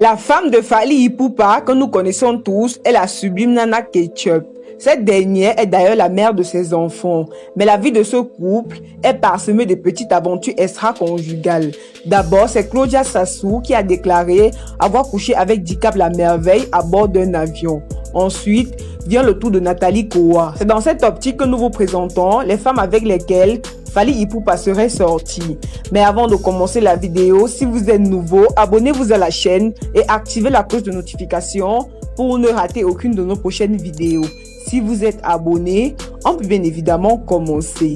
La femme de Fally Ipupa, que nous connaissons tous, est la sublime Nana Ketchup. Cette dernière est d'ailleurs la mère de ses enfants. Mais la vie de ce couple est parsemée de petites aventures extra-conjugales. D'abord, c'est Claudia Sassou qui a déclaré avoir couché avec Dicap la merveille à bord d'un avion. Ensuite, vient le tour de Nathalie Kowa. C'est dans cette optique que nous vous présentons les femmes avec lesquelles Fally Ipupa serait sorti. Mais avant de commencer la vidéo, si vous êtes nouveau, abonnez-vous à la chaîne et activez la cloche de notification pour ne rater aucune de nos prochaines vidéos. Si vous êtes abonné, on peut bien évidemment commencer.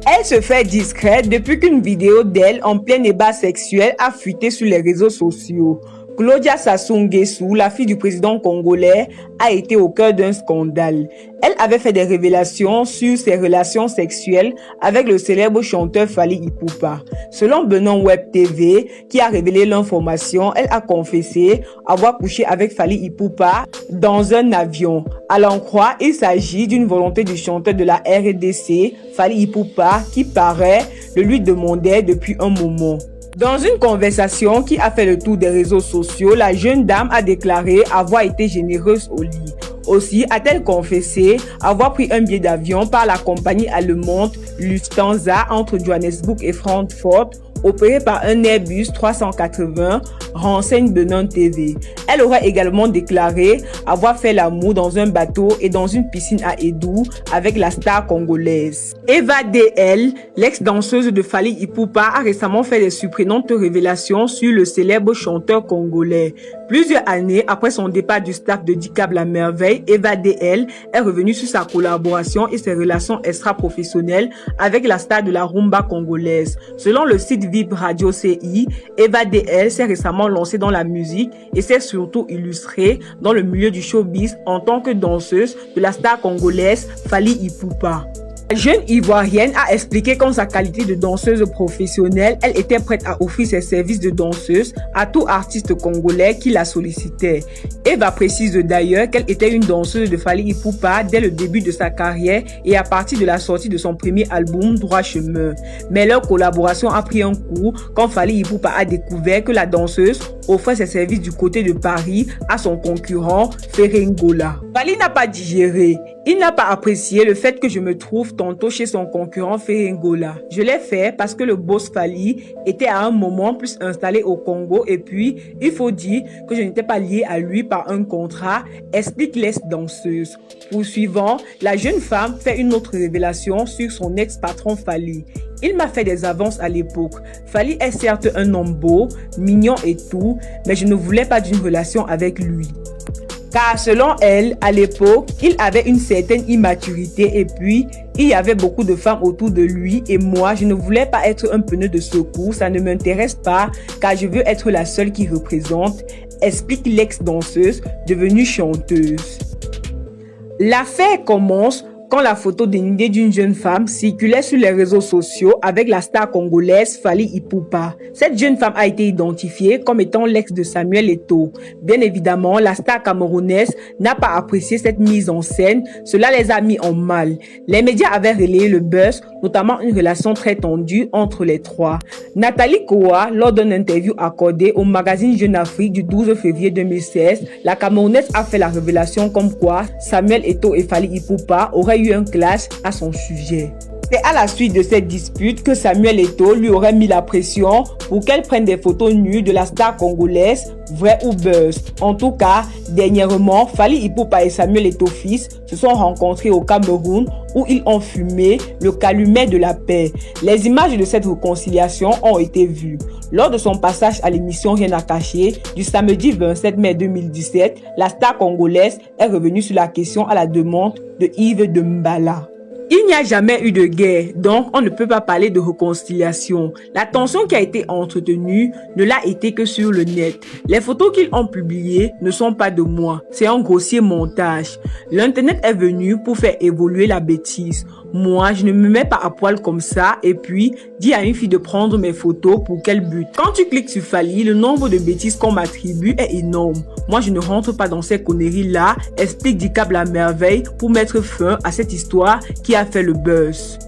Elle se fait discrète depuis qu'une vidéo d'elle en plein débat sexuel a fuité sur les réseaux sociaux. Claudia Sassou Nguesso, la fille du président congolais, a été au cœur d'un scandale. Elle avait fait des révélations sur ses relations sexuelles avec le célèbre chanteur Fally Ipupa. Selon Benon Web TV, qui a révélé l'information, elle a confessé avoir couché avec Fally Ipupa dans un avion. À l'en croire, il s'agit d'une volonté du chanteur de la RDC, Fally Ipupa, qui paraît le lui demandait depuis un moment. Dans une conversation qui a fait le tour des réseaux sociaux, la jeune dame a déclaré avoir été généreuse au lit. Aussi a-t-elle confessé avoir pris un billet d'avion par la compagnie allemande Lufthansa entre Johannesburg et Francfort, opéré par un Airbus 380, renseigne Benon TV. Elle aurait également déclaré avoir fait l'amour dans un bateau et dans une piscine à Edou avec la star congolaise. Eva DL, l'ex-danseuse de Fally Ipupa, a récemment fait des surprenantes révélations sur le célèbre chanteur congolais. Plusieurs années après son départ du staff de Dicap la merveille, Eva DL est revenue sur sa collaboration et ses relations extra-professionnelles avec la star de la rumba congolaise. Selon le site Vib Radio CI, Eva DL s'est récemment lancée dans la musique et s'est surtout illustrée dans le milieu du showbiz en tant que danseuse de la star congolaise Fally Ipupa. La jeune Ivoirienne a expliqué qu'en sa qualité de danseuse professionnelle, elle était prête à offrir ses services de danseuse à tout artiste congolais qui la sollicitait. Eva précise d'ailleurs qu'elle était une danseuse de Fally Ipupa dès le début de sa carrière et à partir de la sortie de son premier album Droit Chemin. Mais leur collaboration a pris un coup quand Fally Ipupa a découvert que la danseuse offrait ses services du côté de Paris à son concurrent Ferengola. Fally n'a pas digéré. Il n'a pas apprécié le fait que je me trouve tantôt chez son concurrent Ferengola. Je l'ai fait parce que le boss Fally était à un moment plus installé au Congo et puis il faut dire que je n'étais pas liée à lui par un contrat, explique l'ex-danseuse. Poursuivant, la jeune femme fait une autre révélation sur son ex-patron Fally. Il m'a fait des avances à l'époque. Fally est certes un homme beau, mignon et tout, mais je ne voulais pas d'une relation avec lui. Car selon elle, à l'époque, il avait une certaine immaturité et puis il y avait beaucoup de femmes autour de lui et moi, je ne voulais pas être un pneu de secours, ça ne m'intéresse pas car je veux être la seule qui représente, explique l'ex-danseuse devenue chanteuse. L'affaire commence quand la photo dénudée d'une jeune femme circulait sur les réseaux sociaux avec la star congolaise Fally Ipupa. Cette jeune femme a été identifiée comme étant l'ex de Samuel Eto'o. Bien évidemment, la star camerounaise n'a pas apprécié cette mise en scène, cela les a mis en mal. Les médias avaient relayé le buzz, notamment une relation très tendue entre les trois. Nathalie Kowa, lors d'une interview accordée au magazine Jeune Afrique du 12 février 2016, la camerounaise a fait la révélation comme quoi Samuel Eto'o et Fally Ipupa auraient eu un clash à son sujet. C'est à la suite de cette dispute que Samuel Eto'o lui aurait mis la pression pour qu'elle prenne des photos nues de la star congolaise, vrai ou buzz. En tout cas, dernièrement, Fally Ipupa et Samuel Eto'o fils se sont rencontrés au Cameroun où ils ont fumé le calumet de la paix. Les images de cette réconciliation ont été vues. Lors de son passage à l'émission Rien à cacher du samedi 27 mai 2017, la star congolaise est revenue sur la question à la demande de Yves Dembala. Il n'y a jamais eu de guerre, donc on ne peut pas parler de réconciliation. La tension qui a été entretenue ne l'a été que sur le net. Les photos qu'ils ont publiées ne sont pas de moi, c'est un grossier montage. L'internet est venu pour faire évoluer la bêtise. Moi, je ne me mets pas à poil comme ça et puis dis à une fille de prendre mes photos pour quel but. Quand tu cliques sur Fally, le nombre de bêtises qu'on m'attribue est énorme. Moi, je ne rentre pas dans ces conneries-là, explique Dicap la merveille pour mettre fin à cette histoire qui a fait le buzz.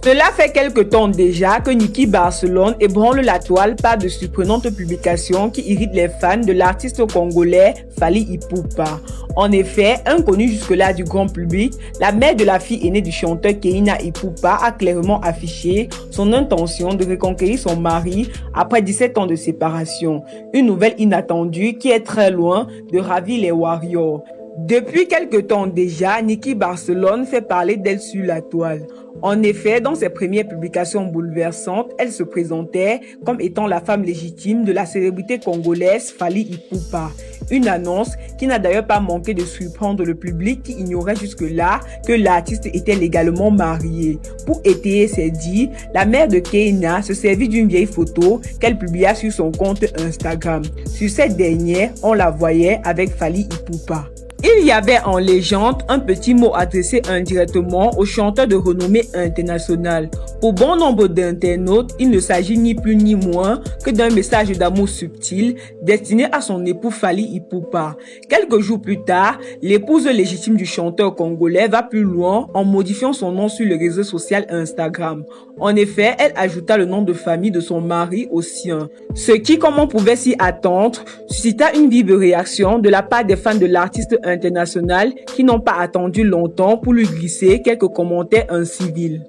Cela fait quelque temps déjà que Niki Barcelone ébranle la toile par de surprenantes publications qui irritent les fans de l'artiste congolais Fally Ipupa. En effet, inconnue jusque-là du grand public, la mère de la fille aînée du chanteur Keyina Ipupa a clairement affiché son intention de reconquérir son mari après 17 ans de séparation. Une nouvelle inattendue qui est très loin de ravir les Warriors. Depuis quelque temps déjà, Niki Barcelone fait parler d'elle sur la toile. En effet, dans ses premières publications bouleversantes, elle se présentait comme étant la femme légitime de la célébrité congolaise Fally Ipupa. Une annonce qui n'a d'ailleurs pas manqué de surprendre le public qui ignorait jusque-là que l'artiste était légalement mariée. Pour étayer ses dits, la mère de Keyina se servit d'une vieille photo qu'elle publia sur son compte Instagram. Sur cette dernière, on la voyait avec Fally Ipupa. Il y avait en légende un petit mot adressé indirectement au chanteur de renommée internationale. Pour bon nombre d'internautes, il ne s'agit ni plus ni moins que d'un message d'amour subtil destiné à son époux Fally Ipupa. Quelques jours plus tard, l'épouse légitime du chanteur congolais va plus loin en modifiant son nom sur le réseau social Instagram. En effet, elle ajouta le nom de famille de son mari au sien. Ce qui, comme on pouvait s'y attendre, suscita une vive réaction de la part des fans de l'artiste international qui n'ont pas attendu longtemps pour lui glisser quelques commentaires incivils.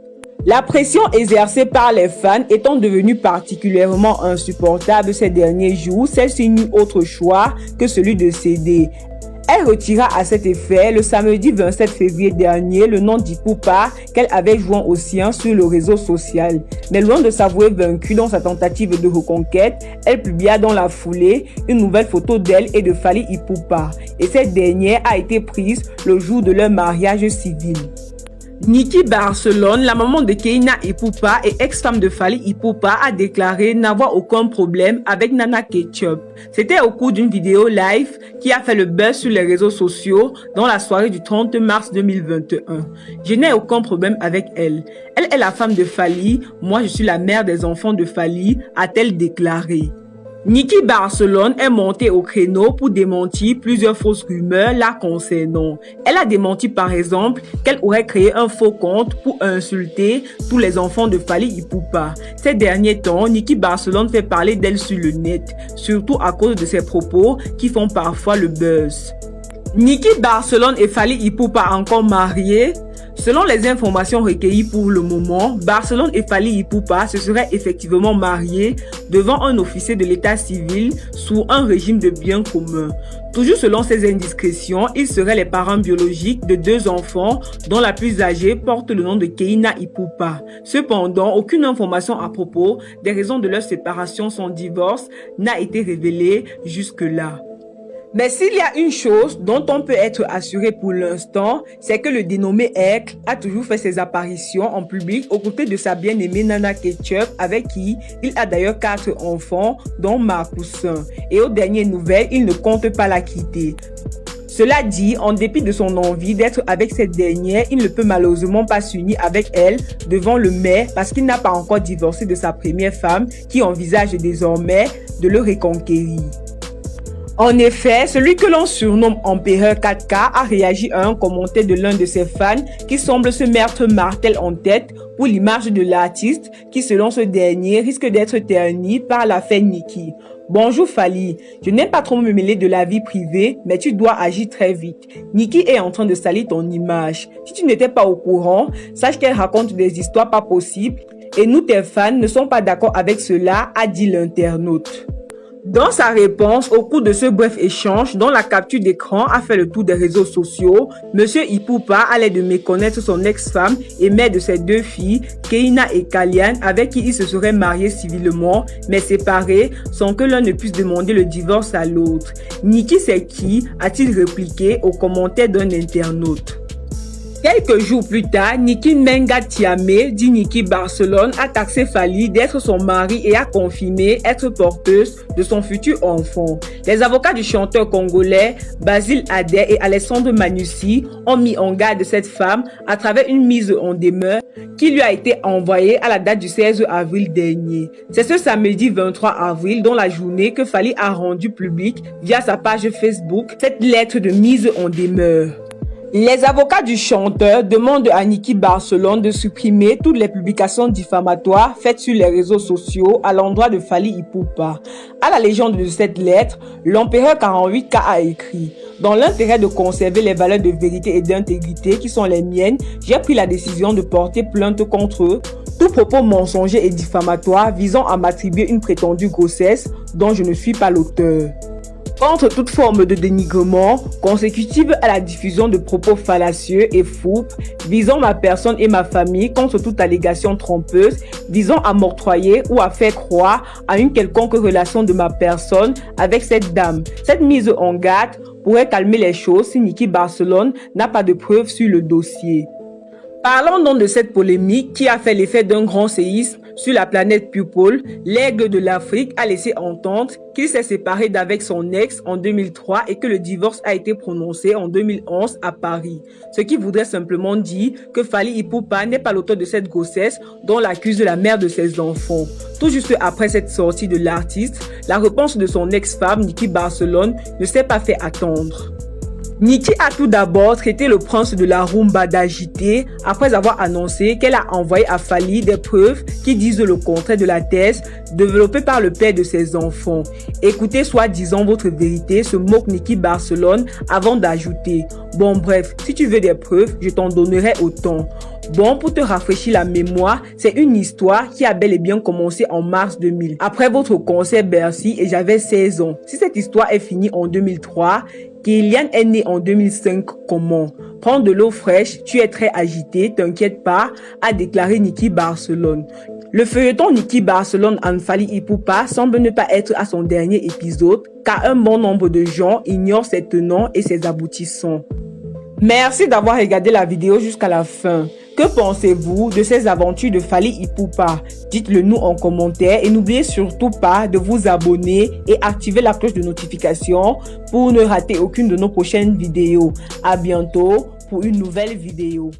La pression exercée par les fans étant devenue particulièrement insupportable ces derniers jours, celle-ci n'eut autre choix que celui de céder. Elle retira à cet effet le samedi 27 février dernier le nom d'Ipupa qu'elle avait joint au sien sur le réseau social. Mais loin de s'avouer vaincue dans sa tentative de reconquête, elle publia dans la foulée une nouvelle photo d'elle et de Fally Ipupa. Et cette dernière a été prise le jour de leur mariage civil. Niki Barcelone, la maman de Keyina Ipupa et ex-femme de Fally Ipupa, a déclaré n'avoir aucun problème avec Nana Ketchup. C'était au cours d'une vidéo live qui a fait le buzz sur les réseaux sociaux dans la soirée du 30 mars 2021. Je n'ai aucun problème avec elle. Elle est la femme de Fally, moi je suis la mère des enfants de Fally, a-t-elle déclaré. Niki Barcelone est montée au créneau pour démentir plusieurs fausses rumeurs la concernant. Elle a démenti par exemple qu'elle aurait créé un faux compte pour insulter tous les enfants de Fally Ipupa. Ces derniers temps, Niki Barcelone fait parler d'elle sur le net, surtout à cause de ses propos qui font parfois le buzz. Niki Barcelone et Fally Ipupa encore mariés? Selon les informations recueillies pour le moment, Barcelone et Fally Ipupa se seraient effectivement mariés devant un officier de l'état civil sous un régime de biens communs. Toujours selon ces indiscrétions, ils seraient les parents biologiques de 2 enfants dont la plus âgée porte le nom de Keyina Ipupa. Cependant, aucune information à propos des raisons de leur séparation, son divorce, n'a été révélée jusque-là. Mais s'il y a une chose dont on peut être assuré pour l'instant, c'est que le dénommé Aigle a toujours fait ses apparitions en public aux côtés de sa bien-aimée Nana Ketchup, avec qui il a d'ailleurs 4 enfants, dont Marcoussin. Et aux dernières nouvelles, il ne compte pas la quitter. Cela dit, en dépit de son envie d'être avec cette dernière, il ne peut malheureusement pas s'unir avec elle devant le maire parce qu'il n'a pas encore divorcé de sa première femme qui envisage désormais de le reconquérir. En effet, celui que l'on surnomme Empereur 4K a réagi à un commentaire de l'un de ses fans qui semble se mettre martel en tête pour l'image de l'artiste qui, selon ce dernier, risque d'être terni par l'affaire Niki. Bonjour Fally, je n'aime pas trop me mêler de la vie privée, mais tu dois agir très vite. Niki est en train de salir ton image. Si tu n'étais pas au courant, sache qu'elle raconte des histoires pas possibles et nous, tes fans, ne sont pas d'accord avec cela, a dit l'internaute. Dans sa réponse au cours de ce bref échange dont la capture d'écran a fait le tour des réseaux sociaux, M. Ipupa allait de méconnaître son ex-femme et mère de ses 2 filles, Keyina et Kalian, avec qui il se serait marié civilement, mais séparés sans que l'un ne puisse demander le divorce à l'autre. Niki c'est qui, a-t-il répliqué aux commentaires d'un internaute. Quelques jours plus tard, Niki Menga Thiamé, dit Niki Barcelone, a taxé Fally d'être son mari et a confirmé être porteuse de son futur enfant. Les avocats du chanteur congolais Basile Adé et Alessandre Manussi ont mis en garde cette femme à travers une mise en demeure qui lui a été envoyée à la date du 16 avril dernier. C'est ce samedi 23 avril, dans la journée, que Fally a rendu publique via sa page Facebook cette lettre de mise en demeure. Les avocats du chanteur demandent à Niki Barcelone de supprimer toutes les publications diffamatoires faites sur les réseaux sociaux à l'endroit de Fally Ipupa. À la légende de cette lettre, l'empereur 48K a écrit « Dans l'intérêt de conserver les valeurs de vérité et d'intégrité qui sont les miennes, j'ai pris la décision de porter plainte contre eux. Tout propos mensonger et diffamatoire visant à m'attribuer une prétendue grossesse dont je ne suis pas l'auteur. » Contre toute forme de dénigrement consécutive à la diffusion de propos fallacieux et fous visant ma personne et ma famille, contre toute allégation trompeuse visant à m'octroyer ou à faire croire à une quelconque relation de ma personne avec cette dame. Cette mise en garde pourrait calmer les choses si Niki Barcelone n'a pas de preuves sur le dossier. Parlons donc de cette polémique qui a fait l'effet d'un grand séisme sur la planète People. L'aigle de l'Afrique a laissé entendre qu'il s'est séparé d'avec son ex en 2003 et que le divorce a été prononcé en 2011 à Paris. Ce qui voudrait simplement dire que Fally Ipupa n'est pas l'auteur de cette grossesse dont l'accuse la mère de ses enfants. Tout juste après cette sortie de l'artiste, la réponse de son ex-femme Niki Barcelone ne s'est pas fait attendre. Niki a tout d'abord traité le prince de la rumba d'agité après avoir annoncé qu'elle a envoyé à Fally des preuves qui disent le contraire de la thèse développée par le père de ses enfants. Écoutez soi-disant votre vérité, se moque Niki Barcelone avant d'ajouter « Bon bref, si tu veux des preuves, je t'en donnerai autant. » Bon, pour te rafraîchir la mémoire, c'est une histoire qui a bel et bien commencé en mars 2000. Après votre concert Bercy et j'avais 16 ans. Si cette histoire est finie en 2003, Kylian est né en 2005, comment? Prends de l'eau fraîche, tu es très agité, t'inquiète pas, a déclaré Niki Barcelone. Le feuilleton Niki Barcelone and Fally Ipupa semble ne pas être à son dernier épisode, car un bon nombre de gens ignorent ses tenants et ses aboutissants. Merci d'avoir regardé la vidéo jusqu'à la fin. Que pensez-vous de ces aventures de Fally Ipupa? Dites-le nous en commentaire et n'oubliez surtout pas de vous abonner et activer la cloche de notification pour ne rater aucune de nos prochaines vidéos. À bientôt pour une nouvelle vidéo.